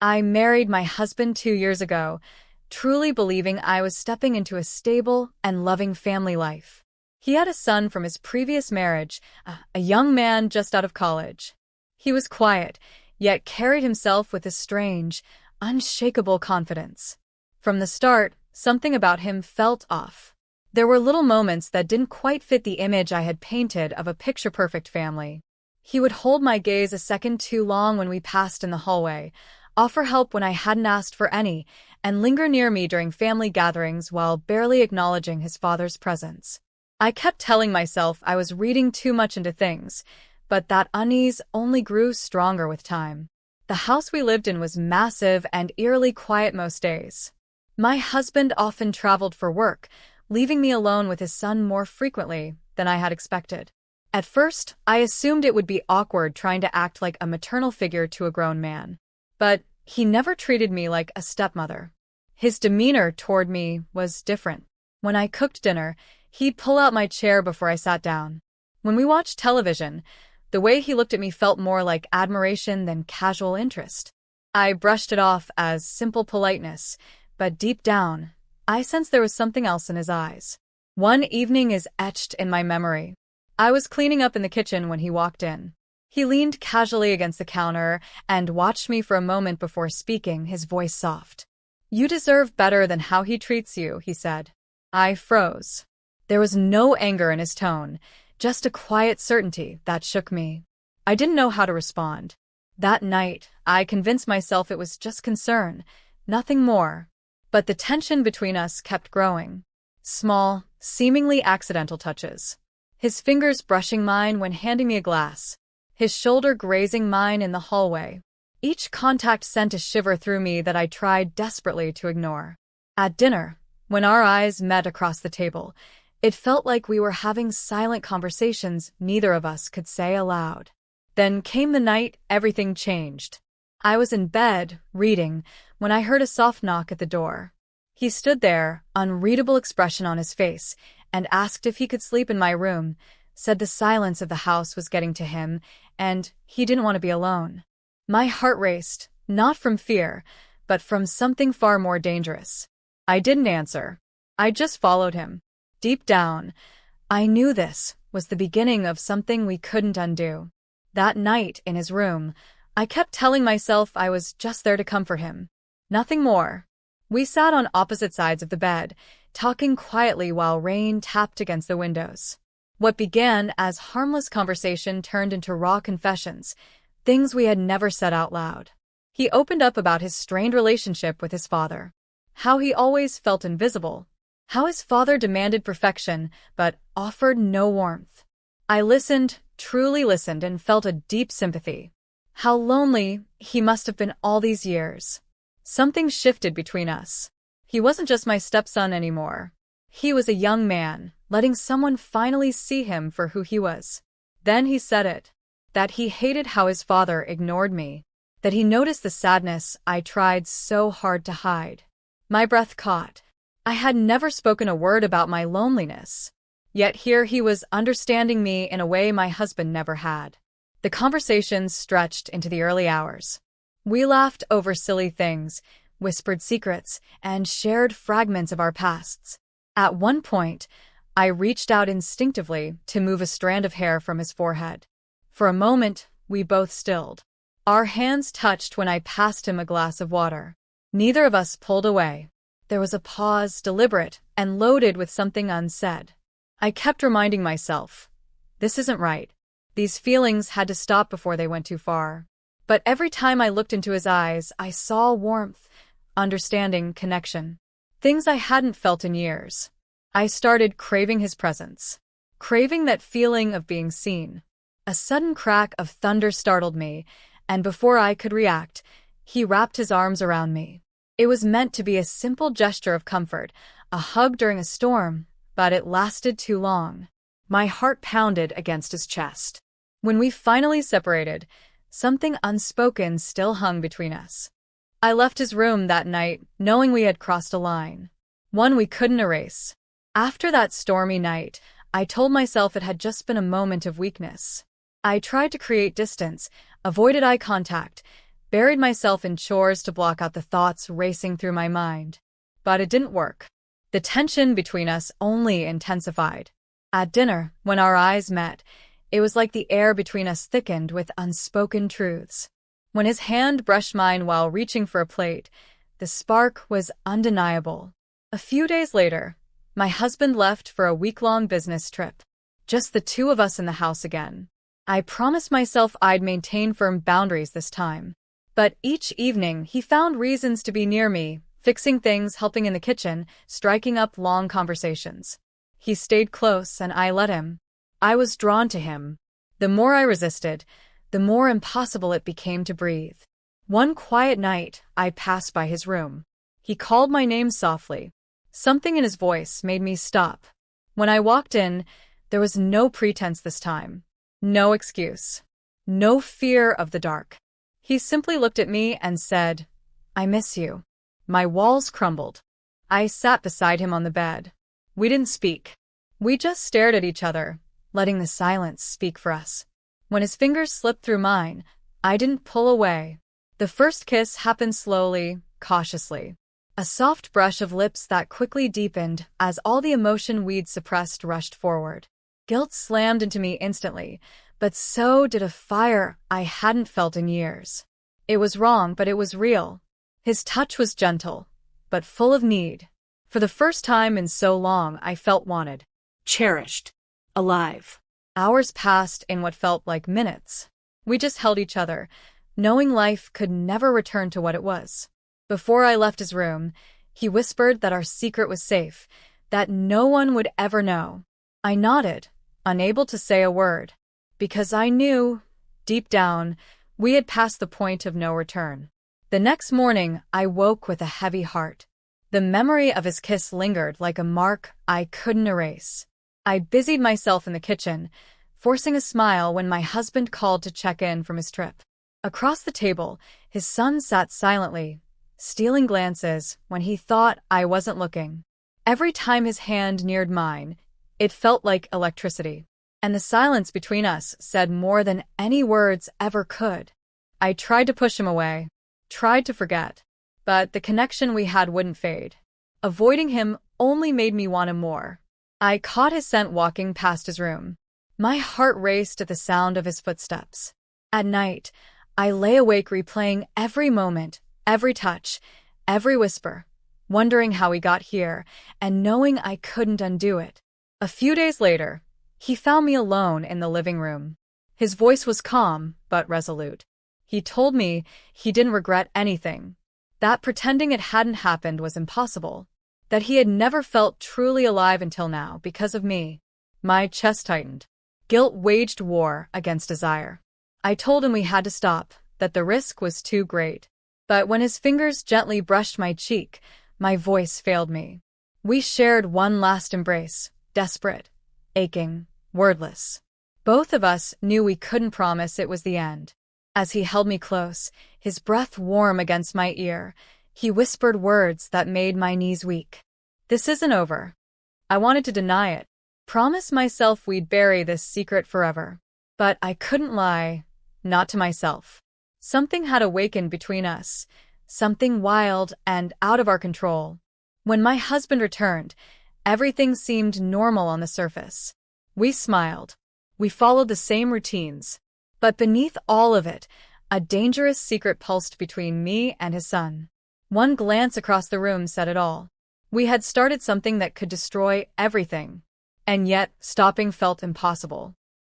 I married my husband 2 years ago, truly believing I was stepping into a stable and loving family life. He had a son from his previous marriage, a young man just out of college. He was quiet, yet carried himself with a strange, unshakable confidence. From the start, something about him felt off. There were little moments that didn't quite fit the image I had painted of a picture-perfect family. He would hold my gaze a second too long when we passed in the hallway, offer help when I hadn't asked for any, and linger near me during family gatherings while barely acknowledging his father's presence. I kept telling myself I was reading too much into things, but that unease only grew stronger with time. The house we lived in was massive and eerily quiet most days. My husband often traveled for work, leaving me alone with his son more frequently than I had expected. At first, I assumed it would be awkward trying to act like a maternal figure to a grown man. But he never treated me like a stepmother. His demeanor toward me was different. When I cooked dinner, he'd pull out my chair before I sat down. When we watched television, the way he looked at me felt more like admiration than casual interest. I brushed it off as simple politeness, but deep down, I sensed there was something else in his eyes. One evening is etched in my memory. I was cleaning up in the kitchen when he walked in. He leaned casually against the counter and watched me for a moment before speaking, his voice soft. "You deserve better than how he treats you," he said. I froze. There was no anger in his tone, just a quiet certainty that shook me. I didn't know how to respond. That night, I convinced myself it was just concern, nothing more. But the tension between us kept growing. Small, seemingly accidental touches. His fingers brushing mine when handing me a glass. His shoulder grazing mine in the hallway. Each contact sent a shiver through me that I tried desperately to ignore. At dinner, when our eyes met across the table, it felt like we were having silent conversations neither of us could say aloud. Then came the night everything changed. I was in bed, reading, when I heard a soft knock at the door. He stood there, unreadable expression on his face, and asked if he could sleep in my room, said the silence of the house was getting to him, and he didn't want to be alone. My heart raced, not from fear, but from something far more dangerous. I didn't answer. I just followed him. Deep down, I knew this was the beginning of something we couldn't undo. That night in his room, I kept telling myself I was just there to comfort him. Nothing more. We sat on opposite sides of the bed, talking quietly while rain tapped against the windows. What began as harmless conversation turned into raw confessions, things we had never said out loud. He opened up about his strained relationship with his father. How he always felt invisible. How his father demanded perfection, but offered no warmth. I listened, truly listened, and felt a deep sympathy. How lonely he must have been all these years. Something shifted between us. He wasn't just my stepson anymore. He was a young man, letting someone finally see him for who he was. Then he said it. That he hated how his father ignored me. That he noticed the sadness I tried so hard to hide. My breath caught. I had never spoken a word about my loneliness. Yet here he was understanding me in a way my husband never had. The conversation stretched into the early hours. We laughed over silly things, whispered secrets, and shared fragments of our pasts. At one point, I reached out instinctively to move a strand of hair from his forehead. For a moment, we both stilled. Our hands touched when I passed him a glass of water. Neither of us pulled away. There was a pause, deliberate and loaded with something unsaid. I kept reminding myself, this isn't right. These feelings had to stop before they went too far. But every time I looked into his eyes, I saw warmth, understanding, connection. Things I hadn't felt in years. I started craving his presence. Craving that feeling of being seen. A sudden crack of thunder startled me, and before I could react, he wrapped his arms around me. It was meant to be a simple gesture of comfort, a hug during a storm, but it lasted too long. My heart pounded against his chest. When we finally separated, something unspoken still hung between us. I left his room that night, knowing we had crossed a line. One we couldn't erase. After that stormy night, I told myself it had just been a moment of weakness. I tried to create distance, avoided eye contact, buried myself in chores to block out the thoughts racing through my mind. But it didn't work. The tension between us only intensified. At dinner, when our eyes met, it was like the air between us thickened with unspoken truths. When his hand brushed mine while reaching for a plate, the spark was undeniable. A few days later, my husband left for a week-long business trip. Just the two of us in the house again. I promised myself I'd maintain firm boundaries this time. But each evening, he found reasons to be near me, fixing things, helping in the kitchen, striking up long conversations. He stayed close and I let him. I was drawn to him. The more I resisted, the more impossible it became to breathe. One quiet night, I passed by his room. He called my name softly. Something in his voice made me stop. When I walked in, there was no pretense this time. No excuse. No fear of the dark. He simply looked at me and said, "I miss you." My walls crumbled. I sat beside him on the bed. We didn't speak. We just stared at each other, letting the silence speak for us. When his fingers slipped through mine, I didn't pull away. The first kiss happened slowly, cautiously. A soft brush of lips that quickly deepened as all the emotion we'd suppressed rushed forward. Guilt slammed into me instantly, but so did a fire I hadn't felt in years. It was wrong, but it was real. His touch was gentle, but full of need. For the first time in so long, I felt wanted. Cherished. Alive. Hours passed in what felt like minutes. We just held each other, knowing life could never return to what it was. Before I left his room, he whispered that our secret was safe, that no one would ever know. I nodded, unable to say a word, because I knew, deep down, we had passed the point of no return. The next morning, I woke with a heavy heart. The memory of his kiss lingered like a mark I couldn't erase. I busied myself in the kitchen, forcing a smile when my husband called to check in from his trip. Across the table, his son sat silently, stealing glances when he thought I wasn't looking. Every time his hand neared mine, it felt like electricity. And the silence between us said more than any words ever could. I tried to push him away, tried to forget, but the connection we had wouldn't fade. Avoiding him only made me want him more. I caught his scent walking past his room. My heart raced at the sound of his footsteps. At night, I lay awake replaying every moment, every touch, every whisper, wondering how he got here and knowing I couldn't undo it. A few days later, he found me alone in the living room. His voice was calm but resolute. He told me he didn't regret anything, that pretending it hadn't happened was impossible, that he had never felt truly alive until now because of me. My chest tightened. Guilt waged war against desire. I told him we had to stop, that the risk was too great. But when his fingers gently brushed my cheek, my voice failed me. We shared one last embrace, desperate, aching, wordless. Both of us knew we couldn't promise it was the end. As he held me close, his breath warm against my ear, he whispered words that made my knees weak. "This isn't over." I wanted to deny it, promise myself we'd bury this secret forever. But I couldn't lie, not to myself. Something had awakened between us, something wild and out of our control. When my husband returned, everything seemed normal on the surface. We smiled. We followed the same routines. But beneath all of it, a dangerous secret pulsed between me and his son. One glance across the room said it all. We had started something that could destroy everything. And yet, stopping felt impossible.